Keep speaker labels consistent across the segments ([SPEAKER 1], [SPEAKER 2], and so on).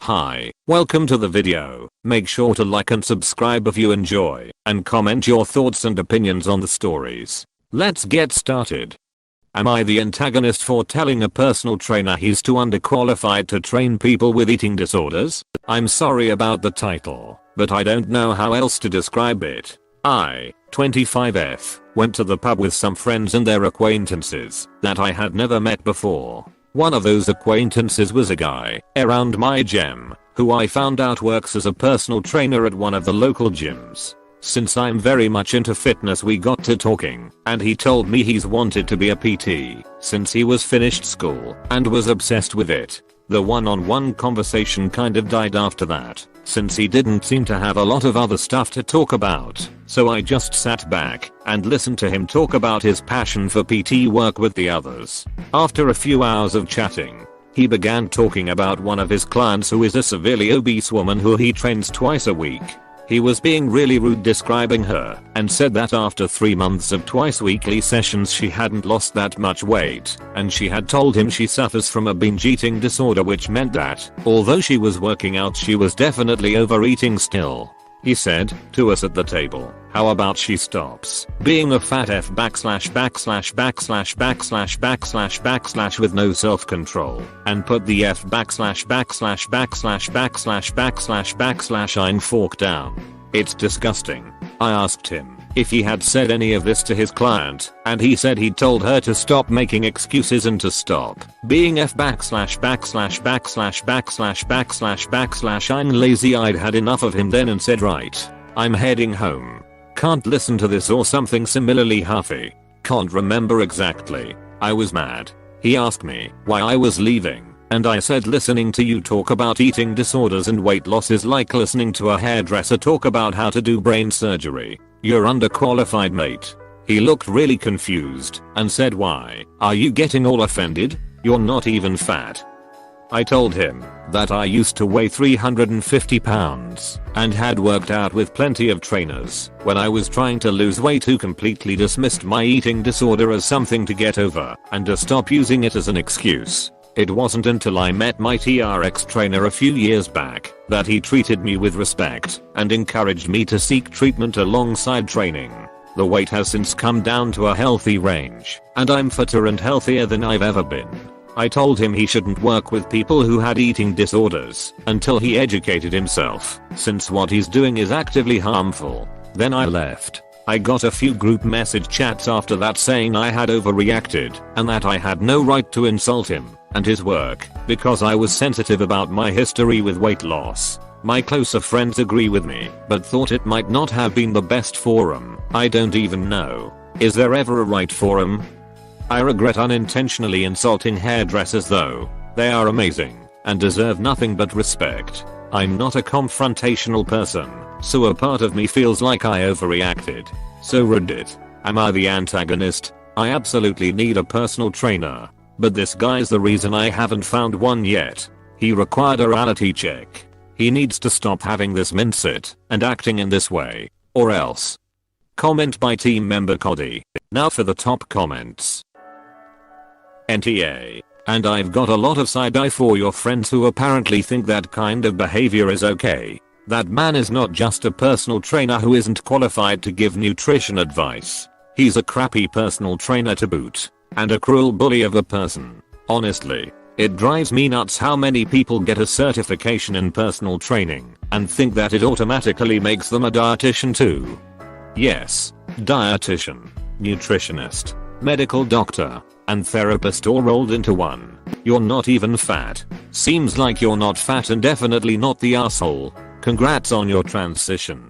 [SPEAKER 1] Hi, welcome to the video. Make sure to like and subscribe if you enjoy, and comment your thoughts and opinions on the stories. Let's get started. Am I the antagonist for telling a personal trainer he's too underqualified to train people with eating disorders? I'm sorry about the title, but I don't know how else to describe it. I, 25F, went to the pub with some friends and their acquaintances that I had never met before. One of those acquaintances was a guy around my gym who I found out works as a personal trainer at one of the local gyms. Since I'm very much into fitness, we got to talking and he told me he's wanted to be a PT since he was finished school and was obsessed with it. The one-on-one conversation kind of died after that since he didn't seem to have a lot of other stuff to talk about, so I just sat back and listened to him talk about his passion for PT work with the others. After a few hours of chatting, he began talking about one of his clients who is a severely obese woman who he trains twice a week. He was being really rude describing her and said that after 3 months of twice weekly sessions she hadn't lost that much weight, and she had told him she suffers from a binge eating disorder, which meant that although she was working out she was definitely overeating still. He said to us at the table, how about she stops being a fat F / with no self-control and put the F / ein fork down. It's disgusting. I asked him if he had said any of this to his client, and he said he'd told her to stop making excuses and to stop being F / ein lazy. I'd had enough of him then and said, right, I'm heading home. Can't listen to this or something similarly huffy. Can't remember exactly. I was mad. He asked me why I was leaving, and I said listening to you talk about eating disorders and weight loss is like listening to a hairdresser talk about how to do brain surgery. You're underqualified, mate. He looked really confused and said, why are you getting all offended? You're not even fat. I told him that I used to weigh 350 pounds and had worked out with plenty of trainers when I was trying to lose weight, who completely dismissed my eating disorder as something to get over and to stop using it as an excuse. It wasn't until I met my TRX trainer a few years back that he treated me with respect and encouraged me to seek treatment alongside training. The weight has since come down to a healthy range, and I'm fitter and healthier than I've ever been. I told him he shouldn't work with people who had eating disorders until he educated himself, since what he's doing is actively harmful. Then I left. I got a few group message chats after that saying I had overreacted and that I had no right to insult him and his work because I was sensitive about my history with weight loss. My closer friends agree with me, but thought it might not have been the best forum. I don't even know. Is there ever a right forum? I regret unintentionally insulting hairdressers though. They are amazing and deserve nothing but respect. I'm not a confrontational person, so a part of me feels like I overreacted. So Reddit. Am I the antagonist? I absolutely need a personal trainer, but this guy's the reason I haven't found one yet. He required a reality check. He needs to stop having this mindset and acting in this way, or else. Comment by team member Cody. Now for the top comments. NTA. And I've got a lot of side eye for your friends who apparently think that kind of behavior is okay. That man is not just a personal trainer who isn't qualified to give nutrition advice. He's a crappy personal trainer to boot, and a cruel bully of a person. Honestly, it drives me nuts how many people get a certification in personal training and think that it automatically makes them a dietitian too. Yes, dietitian, nutritionist, medical doctor, and therapist all rolled into one. You're not even fat. Seems like you're not fat and definitely not the asshole. Congrats on your transition.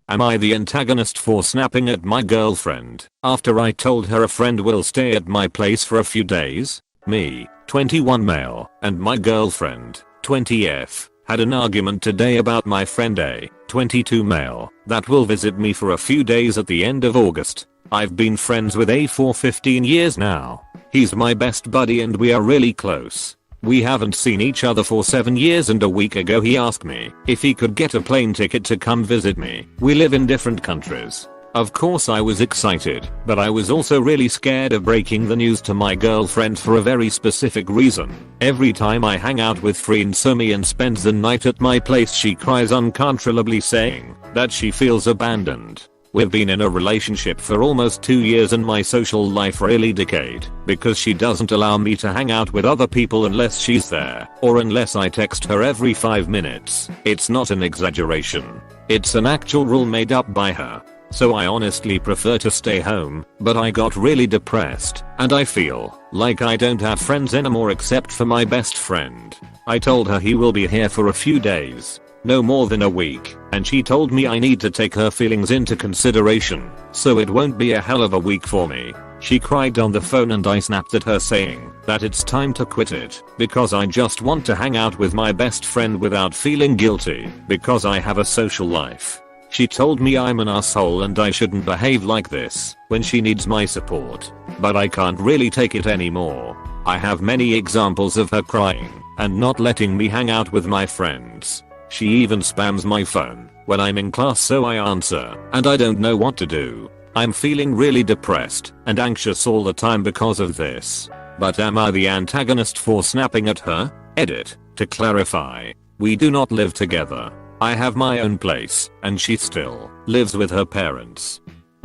[SPEAKER 1] Am I the antagonist for snapping at my girlfriend after I told her a friend will stay at my place for a few days? Me, 21 male, and my girlfriend, 20F, had an argument today about my friend A, 22 male, that will visit me for a few days at the end of August. I've been friends with A for 15 years now. He's my best buddy and we are really close. We haven't seen each other for 7 years, and a week ago he asked me if he could get a plane ticket to come visit me. We live in different countries. Of course I was excited, but I was also really scared of breaking the news to my girlfriend for a very specific reason. Every time I hang out with Friendsome and spends the night at my place, she cries uncontrollably, saying that she feels abandoned. We've been in a relationship for almost 2 years and my social life really decayed because she doesn't allow me to hang out with other people unless she's there or unless I text her every 5 minutes. It's not an exaggeration. It's an actual rule made up by her. So I honestly prefer to stay home, but I got really depressed, and I feel like I don't have friends anymore except for my best friend. I told her he will be here for a few days, no more than a week, and she told me I need to take her feelings into consideration, so it won't be a hell of a week for me. She cried on the phone and I snapped at her saying that it's time to quit it, because I just want to hang out with my best friend without feeling guilty, because I have a social life. She told me I'm an asshole and I shouldn't behave like this when she needs my support, but I can't really take it anymore. I have many examples of her crying and not letting me hang out with my friends. She even spams my phone when I'm in class, so I answer, and I don't know what to do. I'm feeling really depressed and anxious all the time because of this. But am I the antagonist for snapping at her? Edit. To clarify, we do not live together. I have my own place, and she still lives with her parents.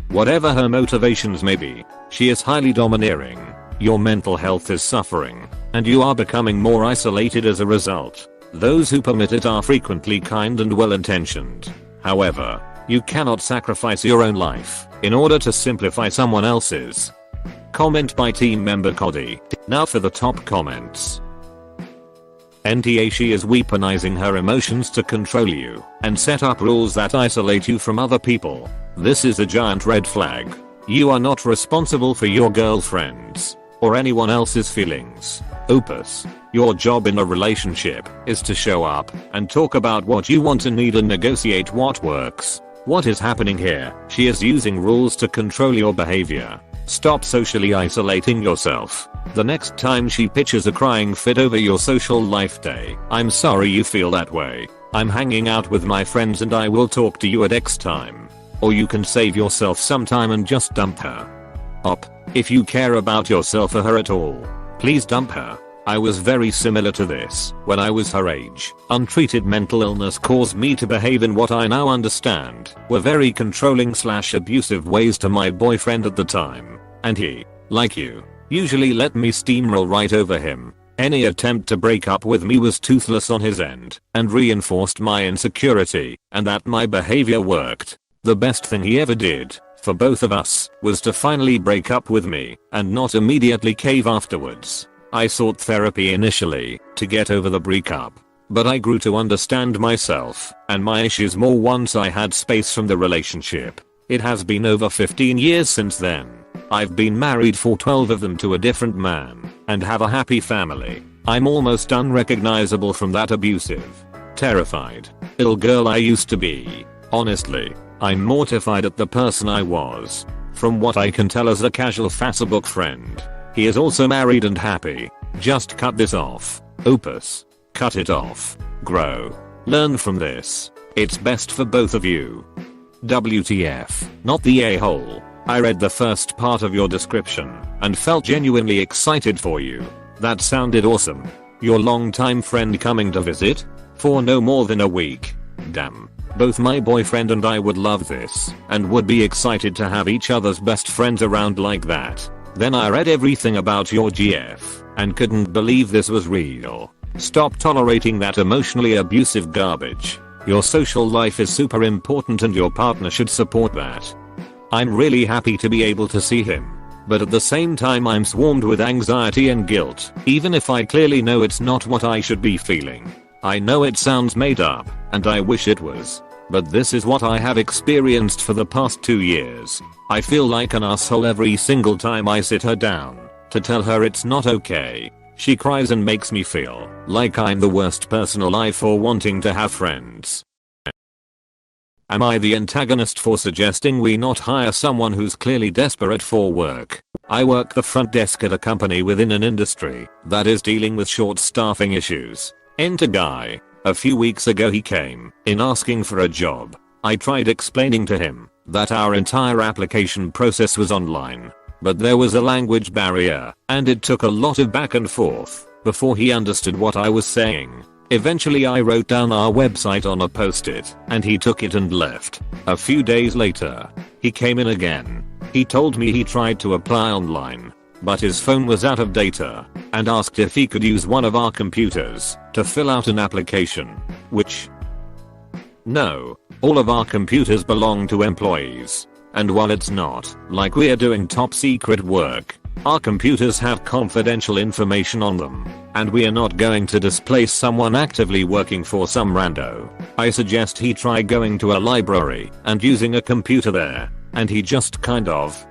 [SPEAKER 1] Whatever her motivations may be, she is highly domineering. Your mental health is suffering, and you are becoming more isolated as a result. Those who permit it are frequently kind and well-intentioned. However, you cannot sacrifice your own life in order to simplify someone else's. Comment by team member Cody. Now for the top comments. NTA, she is weaponizing her emotions to control you and set up rules that isolate you from other people. This is a giant red flag. You are not responsible for your girlfriend's or anyone else's feelings. Opus. Your job in a relationship is to show up and talk about what you want and need and negotiate what works. What is happening here? She is using rules to control your behavior. Stop socially isolating yourself. The next time she pitches a crying fit over your social life day, I'm sorry you feel that way. I'm hanging out with my friends and I will talk to you at X time. Or you can save yourself some time and just dump her. Op. If you care about yourself or her at all, please dump her. I was very similar to this when I was her age. Untreated mental illness caused me to behave in what I now understand were very controlling / abusive ways to my boyfriend at the time. And he, like you, usually let me steamroll right over him. Any attempt to break up with me was toothless on his end and reinforced my insecurity and that my behavior worked. The best thing he ever did for both of us was to finally break up with me and not immediately cave afterwards. I sought therapy initially to get over the breakup, but I grew to understand myself and my issues more once I had space from the relationship. It has been over 15 years since then. I've been married for 12 of them to a different man and have a happy family. I'm almost unrecognizable from that abusive, terrified, little girl I used to be. Honestly, I'm mortified at the person I was. From what I can tell as a casual Facebook friend, he is also married and happy. Just cut this off. Opus. Cut it off. Grow. Learn from this. It's best for both of you. WTF. Not the a-hole. I read the first part of your description and felt genuinely excited for you. That sounded awesome. Your longtime friend coming to visit? For no more than a week. Damn. Both my boyfriend and I would love this and would be excited to have each other's best friends around like that. Then I read everything about your GF and couldn't believe this was real. Stop tolerating that emotionally abusive garbage. Your social life is super important and your partner should support that. I'm really happy to be able to see him, but at the same time I'm swarmed with anxiety and guilt, even if I clearly know it's not what I should be feeling. I know it sounds made up, and I wish it was, but this is what I have experienced for the past 2 years. I feel like an asshole every single time I sit her down to tell her it's not okay. She cries and makes me feel like I'm the worst person alive for wanting to have friends. Am I the antagonist for suggesting we not hire someone who's clearly desperate for work? I work the front desk at a company within an industry that is dealing with short staffing issues. Enter guy. A few weeks ago he came in asking for a job. I tried explaining to him that our entire application process was online. But there was a language barrier, and it took a lot of back and forth before he understood what I was saying. Eventually I wrote down our website on a post-it, and he took it and left. A few days later, he came in again. He told me he tried to apply online, but his phone was out of data, and asked if he could use one of our computers to fill out an application. Which? No, all of our computers belong to employees. And while it's not like we're doing top secret work, our computers have confidential information on them, and we are not going to displace someone actively working for some rando. I suggest he try going to a library and using a computer there, and he just kind of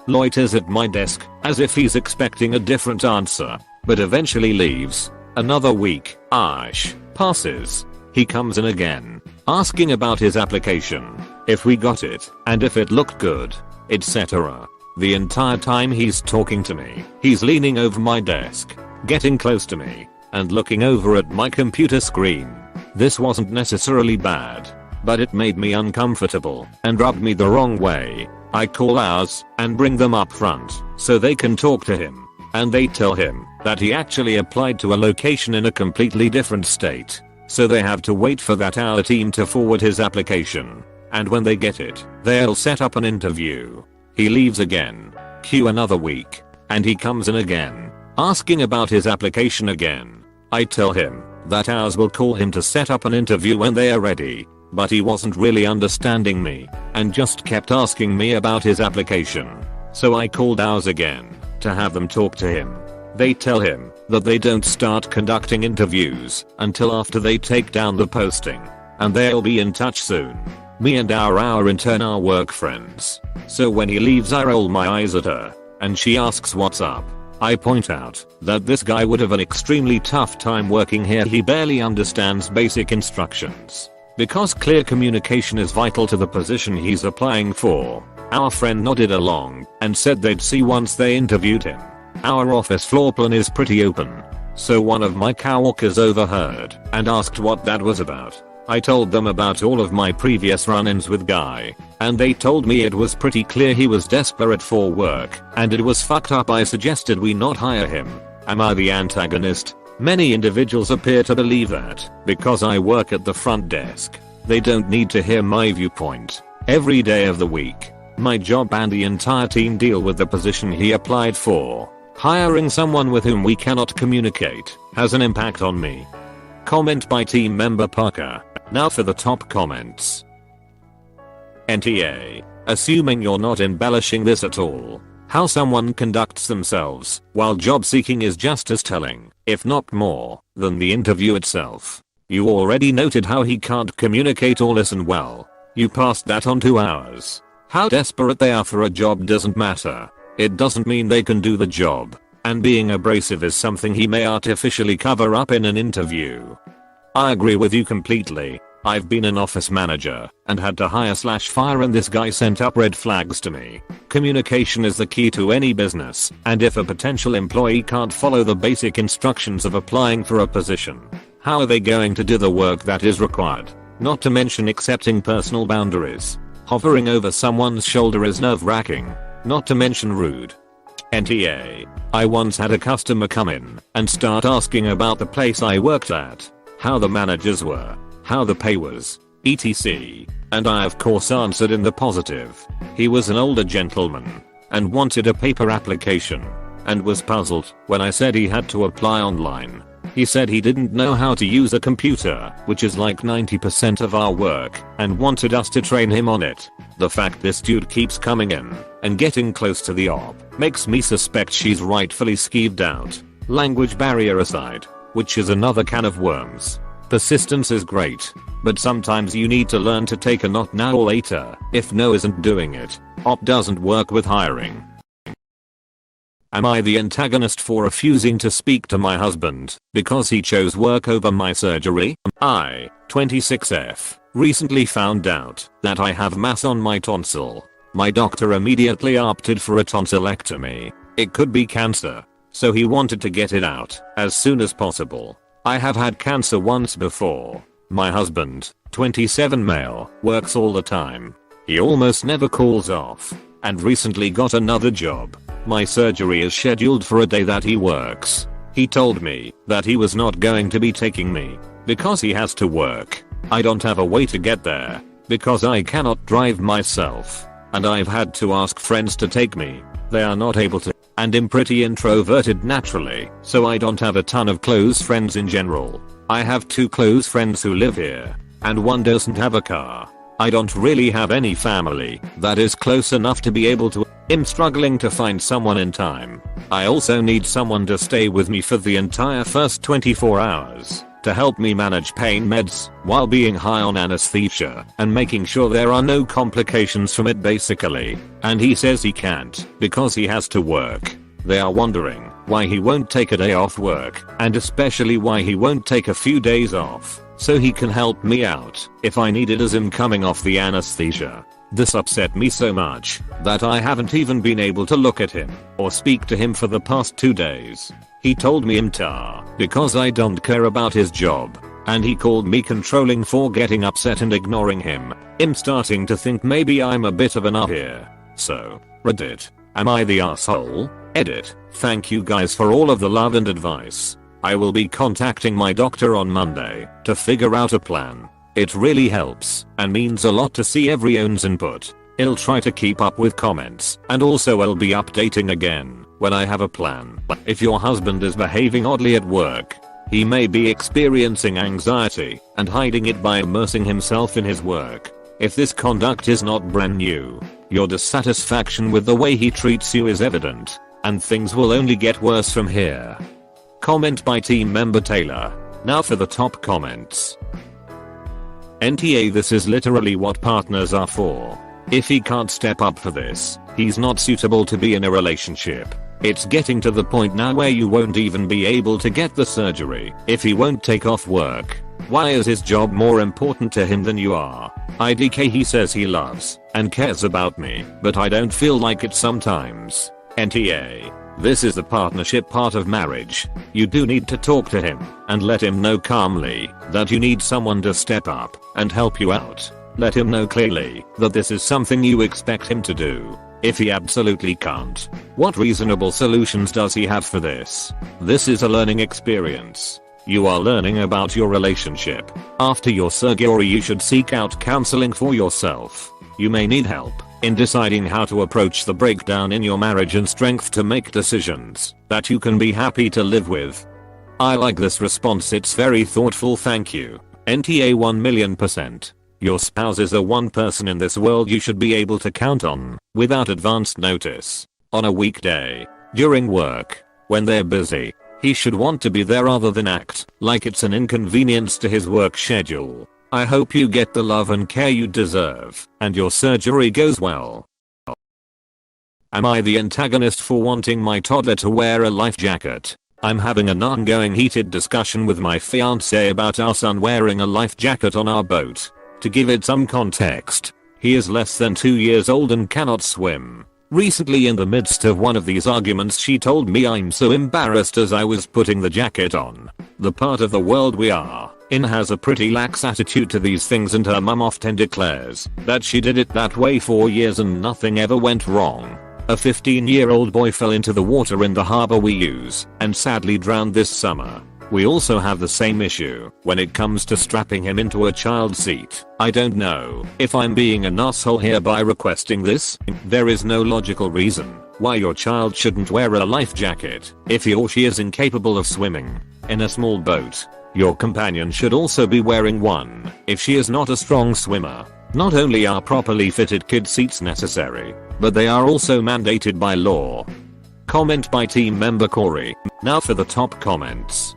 [SPEAKER 1] loiters at my desk as if he's expecting a different answer, but eventually leaves. Another week, passes. He comes in again, asking about his application, if we got it, and if it looked good, etc. The entire time he's talking to me, he's leaning over my desk, getting close to me, and looking over at my computer screen. This wasn't necessarily bad, but it made me uncomfortable and rubbed me the wrong way. I call ours and bring them up front so they can talk to him, and they tell him that he actually applied to a location in a completely different state, so they have to wait for that our team to forward his application, and when they get it, they'll set up an interview. He leaves again. Cue another week, and he comes in again, asking about his application again. I tell him that ours will call him to set up an interview when they are ready, but he wasn't really understanding me, and just kept asking me about his application. So I called ours again to have them talk to him. They tell him that they don't start conducting interviews until after they take down the posting, and they'll be in touch soon. Me and our intern are work friends, so when he leaves I roll my eyes at her, and she asks what's up. I point out that this guy would have an extremely tough time working here. He barely understands basic instructions. Because clear communication is vital to the position he's applying for. Our friend nodded along and said they'd see once they interviewed him. Our office floor plan is pretty open, so one of my coworkers overheard and asked what that was about. I told them about all of my previous run-ins with Guy, and they told me it was pretty clear he was desperate for work, and it was fucked up. I suggested we not hire him. Am I the antagonist? Many individuals appear to believe that because I work at the front desk, they don't need to hear my viewpoint. Every day of the week, my job and the entire team deal with the position he applied for. Hiring someone with whom we cannot communicate has an impact on me. Comment by team member Parker. Now for the top comments. NTA. Assuming you're not embellishing this at all, how someone conducts themselves while job seeking is just as telling, if not more, than the interview itself. You already noted how he can't communicate or listen well. You passed that on to ours. How desperate they are for a job doesn't matter. It doesn't mean they can do the job. And being abrasive is something he may artificially cover up in an interview. I agree with you completely. I've been an office manager and had to hire/fire, and this guy sent up red flags to me. Communication is the key to any business, and if a potential employee can't follow the basic instructions of applying for a position, how are they going to do the work that is required? Not to mention accepting personal boundaries. Hovering over someone's shoulder is nerve-wracking, not to mention rude. NTA. I once had a customer come in and start asking about the place I worked at, how the managers were, how the pay was, etc. And I of course answered in the positive. He was an older gentleman and wanted a paper application, and was puzzled when I said he had to apply online. He said he didn't know how to use a computer, which is like 90% of our work, and wanted us to train him on it. The fact this dude keeps coming in and getting close to the op makes me suspect she's rightfully skeeved out. Language barrier aside, which is another can of worms. Persistence is great, but sometimes you need to learn to take a not now or later if no isn't doing it. Op doesn't work with hiring. Am I the antagonist for refusing to speak to my husband because he chose work over my surgery? I, 26F, recently found out that I have mass on my tonsil. My doctor immediately opted for a tonsillectomy. It could be cancer, so he wanted to get it out as soon as possible. I have had cancer once before. My husband, 27 male, works all the time. He almost never calls off. And recently got another job. My surgery is scheduled for a day that he works. He told me that he was not going to be taking me because he has to work. I don't have a way to get there because I cannot drive myself. And I've had to ask friends to take me. They are not able to. And I'm pretty introverted naturally, so I don't have a ton of close friends in general. I have 2 close friends who live here, and one doesn't have a car. I don't really have any family that is close enough to be able to. I'm struggling to find someone in time. I also need someone to stay with me for the entire first 24 hours to help me manage pain meds while being high on anesthesia and making sure there are no complications from it basically. And he says he can't because he has to work. They are wondering why he won't take a day off work, and especially why he won't take a few days off so he can help me out if I need it as I'm coming off the anesthesia. This upset me so much that I haven't even been able to look at him or speak to him for the past 2 days. He told me because I don't care about his job, and he called me controlling for getting upset and ignoring him. I'm starting to think maybe I'm a bit of an up here. So, Reddit, am I the asshole? Edit, thank you guys for all of the love and advice. I will be contacting my doctor on Monday to figure out a plan. It really helps and means a lot to see everyone's input. I'll try to keep up with comments, and also I'll be updating again when I have a plan. If your husband is behaving oddly at work, he may be experiencing anxiety and hiding it by immersing himself in his work. If this conduct is not brand new, your dissatisfaction with the way he treats you is evident, and things will only get worse from here. Comment by team member Taylor. Now for the top comments. NTA, this is literally what partners are for. If he can't step up for this, he's not suitable to be in a relationship. It's getting to the point now where you won't even be able to get the surgery if he won't take off work. Why is his job more important to him than you are? IDK, he says he loves and cares about me, but I don't feel like it sometimes. NTA. This is the partnership part of marriage. You do need to talk to him and let him know calmly that you need someone to step up and help you out. Let him know clearly that this is something you expect him to do. If he absolutely can't, what reasonable solutions does he have for this? This is a learning experience. You are learning about your relationship. After your surgery, you should seek out counseling for yourself. You may need help in deciding how to approach the breakdown in your marriage and strength to make decisions that you can be happy to live with. I like this response, it's very thoughtful, thank you. NTA 1,000,000%. Your spouse is the one person in this world you should be able to count on without advance notice. On a weekday, during work, when they're busy, he should want to be there rather than act like it's an inconvenience to his work schedule. I hope you get the love and care you deserve, and your surgery goes well. Am I the antagonist for wanting my toddler to wear a life jacket? I'm having an ongoing heated discussion with my fiance about our son wearing a life jacket on our boat. To give it some context, he is less than 2 years old and cannot swim. Recently, in the midst of one of these arguments, she told me I'm so embarrassed as I was putting the jacket on. The part of the world we are in has a pretty lax attitude to these things, and her mum often declares that she did it that way for years and nothing ever went wrong. A 15-year-old boy fell into the water in the harbor we use and sadly drowned this summer. We also have the same issue when it comes to strapping him into a child seat. I don't know if I'm being an asshole here by requesting this. There is no logical reason why your child shouldn't wear a life jacket if he or she is incapable of swimming in a small boat. Your companion should also be wearing one if she is not a strong swimmer. Not only are properly fitted kid seats necessary, but they are also mandated by law. Comment by team member Corey. Now for the top comments.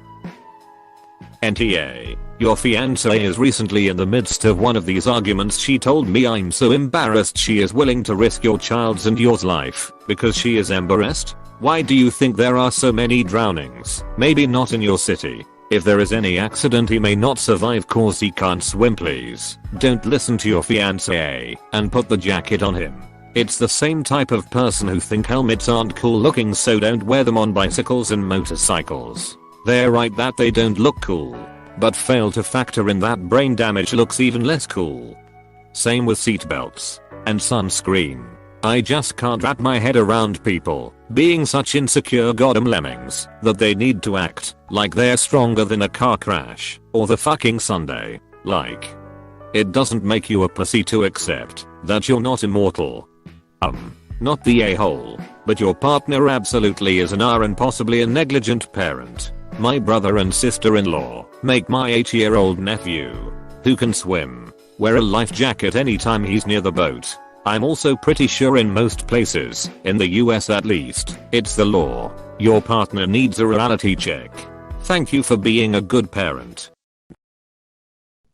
[SPEAKER 1] NTA. Your fiancée is recently in the midst of one of these arguments. She told me I'm so embarrassed she is willing to risk your child's and yours life because she is embarrassed. Why do you think there are so many drownings? Maybe not in your city. If there is any accident, he may not survive cause he can't swim. Please don't listen to your fiancé and put the jacket on him. It's the same type of person who think helmets aren't cool looking, so don't wear them on bicycles and motorcycles. They're right that they don't look cool, but fail to factor in that brain damage looks even less cool. Same with seatbelts. and sunscreen. I just can't wrap my head around people being such insecure goddamn lemmings that they need to act like they're stronger than a car crash or the fucking Sunday. Like, it doesn't make you a pussy to accept that you're not immortal. Not the a-hole, but your partner absolutely is an and possibly a negligent parent. My brother and sister-in-law make my 8-year-old nephew, who can swim, wear a life jacket anytime he's near the boat. I'm also pretty sure in most places, in the US at least, it's the law. Your partner needs a reality check. Thank you for being a good parent.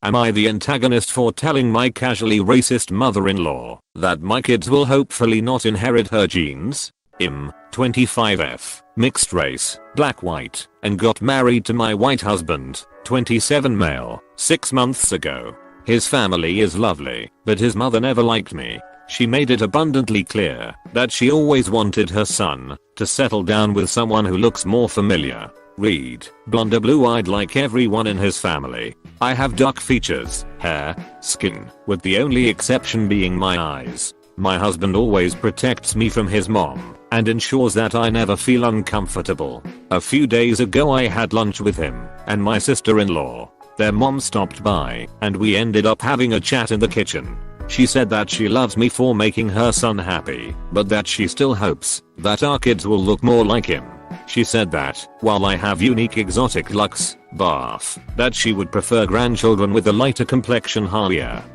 [SPEAKER 1] Am I the antagonist for telling my casually racist mother-in-law that my kids will hopefully not inherit her genes? 25F, mixed race, black-white, and got married to my white husband, 27 male, 6 months ago. His family is lovely, but his mother never liked me. She made it abundantly clear that she always wanted her son to settle down with someone who looks more familiar. Read, blonde or blue-eyed like everyone in his family. I have dark features, hair, skin, with the only exception being my eyes. My husband always protects me from his mom and ensures that I never feel uncomfortable. A few days ago I had lunch with him and my sister-in-law. Their mom stopped by and we ended up having a chat in the kitchen. She said that she loves me for making her son happy, but that she still hopes that our kids will look more like him. She said that, while I have unique exotic looks, that she would prefer grandchildren with a lighter complexion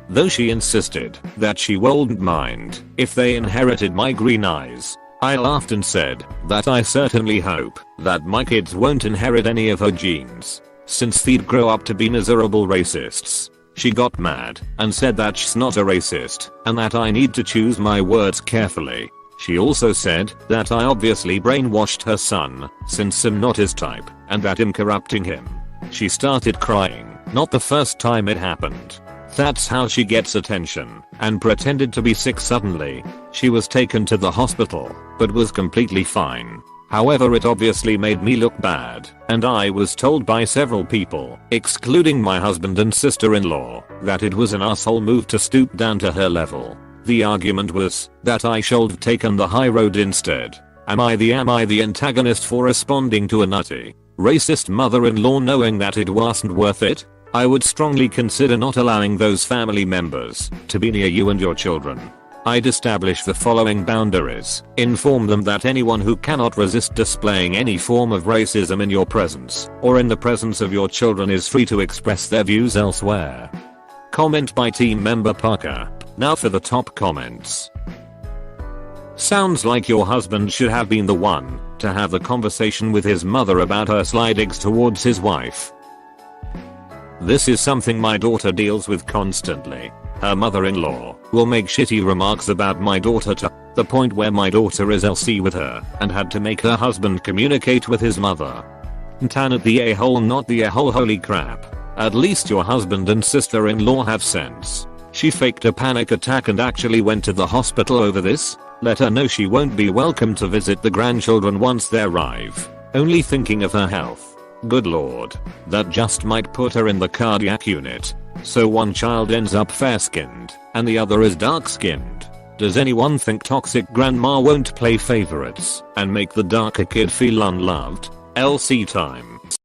[SPEAKER 1] though she insisted that she wouldn't mind if they inherited my green eyes. I laughed and said that I certainly hope that my kids won't inherit any of her genes, since they'd grow up to be miserable racists. She got mad and said that she's not a racist and that I need to choose my words carefully. She also said that I obviously brainwashed her son since I'm not his type and that I'm corrupting him. She started crying, not the first time it happened. That's how she gets attention, and pretended to be sick suddenly. She was taken to the hospital, but was completely fine. However, it obviously made me look bad, and I was told by several people, excluding my husband and sister-in-law, that it was an asshole move to stoop down to her level. The argument was that I should have taken the high road instead. Am I the antagonist for responding to a nutty, racist mother-in-law knowing that it wasn't worth it? I would strongly consider not allowing those family members to be near you and your children. I'd establish the following boundaries. Inform them that anyone who cannot resist displaying any form of racism in your presence or in the presence of your children is free to express their views elsewhere. Comment by team member Parker. Now for the top comments. Sounds like your husband should have been the one to have the conversation with his mother about her sly digs towards his wife. This is something my daughter deals with constantly. Her mother-in-law will make shitty remarks about my daughter to the point where my daughter is LC with her and had to make her husband communicate with his mother. Tan at the a-hole, not the a-hole, holy crap. At least your husband and sister-in-law have sense. She faked a panic attack and actually went to the hospital over this. Let her know she won't be welcome to visit the grandchildren once they arrive. Only thinking of her health. Good lord. That just might put her in the cardiac unit. So one child ends up fair-skinned and the other is dark-skinned. Does anyone think toxic grandma won't play favorites and make the darker kid feel unloved? LC time.